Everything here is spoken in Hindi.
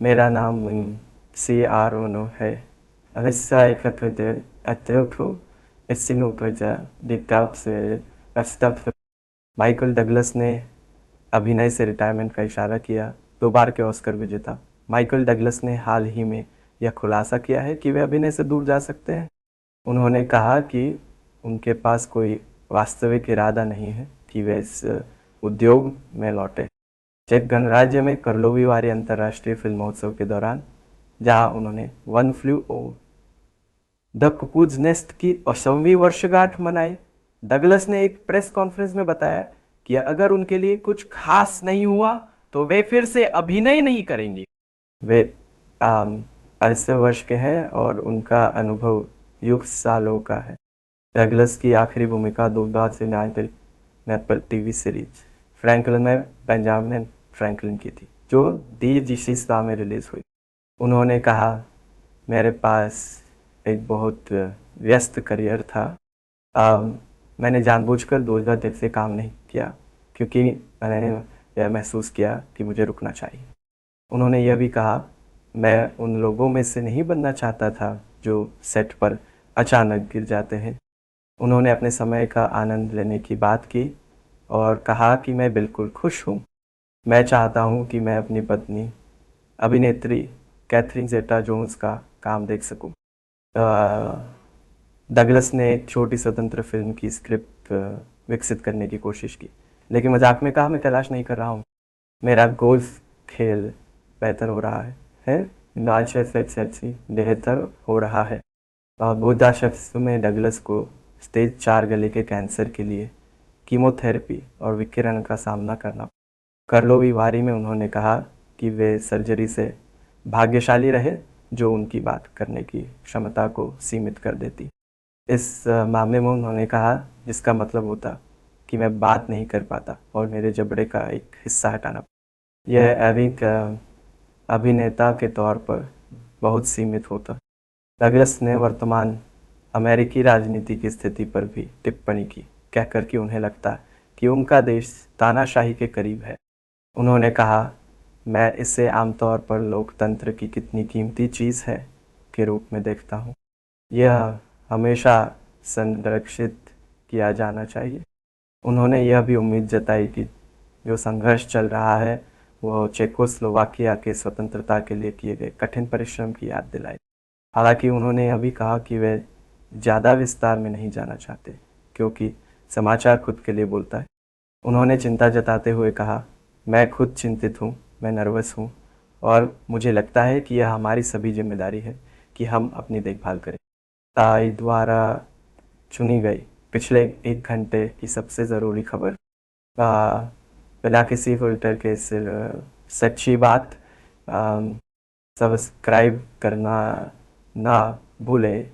मेरा नाम C.R. Ono है। Vissa kapitlet Ateupo Essinopeta डिटॉप से स्टफ। माइकल डगलस ने अभिनय से रिटायरमेंट का इशारा किया। 2 बार के ऑस्कर विजेता माइकल डगलस ने हाल ही में यह खुलासा किया है कि वे अभिनय से दूर जा सकते हैं। उन्होंने कहा कि उनके पास कोई वास्तविक इरादा नहीं है कि वे इस उद्योग में लौटे। चेक गणराज्य में कर्लोवी वारी अंतर्राष्ट्रीय फिल्म महोत्सव के दौरान, जहां उन्होंने one flu over the cuckoos nest की 100वीं वर्षगांठ मनाई, डगलस ने एक प्रेस कॉन्फ्रेंस में बताया कि अगर उनके लिए कुछ खास नहीं हुआ तो वे फिर से अभिनय नहीं करेंगे। वे 80 वर्ष के हैं और उनका अनुभव युग सालों का है। डगलस की आखिरी भूमिका 2009 पर टीवी सीरीज फ्रैंकलिन में बेंजामिन फ्रैंकलिन की थी, जो दी जिशिस्ता में रिलीज हुई। उन्होंने कहा, मेरे पास एक बहुत व्यस्त करियर था। मैंने जानबूझकर 2010 से काम नहीं किया क्योंकि मैंने यह महसूस किया कि मुझे रुकना चाहिए। उन्होंने यह भी कहा, मैं उन लोगों में से नहीं बनना चाहता था जो सेट पर अचानक गिर जाते हैं। उन्होंने अपने समय का आनंद लेने की बात की और कहा कि मैं बिल्कुल खुश हूँ। मैं चाहता हूँ कि मैं अपनी पत्नी अभिनेत्री कैथरीन जेटा जोन्स का काम देख सकूँ। डगलस ने एक छोटी स्वतंत्र फिल्म की स्क्रिप्ट विकसित करने की कोशिश की, लेकिन मजाक में कहा, मैं तलाश नहीं कर रहा हूँ। मेरा गोल्फ खेल बेहतर हो रहा है बेहतर हो रहा है। बुधा शख्स में डगलस को स्टेज 4 गले के कैंसर के लिए कीमोथेरेपी और विकिरण का सामना करना। कर्लोवी वारी में उन्होंने कहा कि वे सर्जरी से भाग्यशाली रहे जो उनकी बात करने की क्षमता को सीमित कर देती। इस मामले में उन्होंने कहा, जिसका मतलब होता कि मैं बात नहीं कर पाता और मेरे जबड़े का एक हिस्सा हटाना। यह एक अभिनेता के तौर पर बहुत सीमित होता। डगलस ने वर्तमान अमेरिकी राजनीति की स्थिति पर भी टिप्पणी की, कहकर कि उन्हें लगता कि उनका देश तानाशाही के करीब है। उन्होंने कहा, मैं इसे आमतौर पर लोकतंत्र की कितनी कीमती चीज़ है के रूप में देखता हूँ। यह हमेशा संरक्षित किया जाना चाहिए। उन्होंने यह भी उम्मीद जताई कि जो संघर्ष चल रहा है वो चेकोस्लोवाकिया के स्वतंत्रता के लिए किए गए कठिन परिश्रम की याद दिलाई। हालांकि उन्होंने यह भी कहा कि वे ज़्यादा विस्तार में नहीं जाना चाहते क्योंकि समाचार खुद के लिए बोलता है। उन्होंने चिंता जताते हुए कहा, मैं खुद चिंतित हूँ, मैं नर्वस हूँ और मुझे लगता है कि यह हमारी सभी जिम्मेदारी है कि हम अपनी देखभाल करें। ताई द्वारा चुनी गई पिछले 1 घंटे की सबसे ज़रूरी खबर। बिना किसी फिल्टर के सच्ची बात। सब्सक्राइब करना ना भूलें।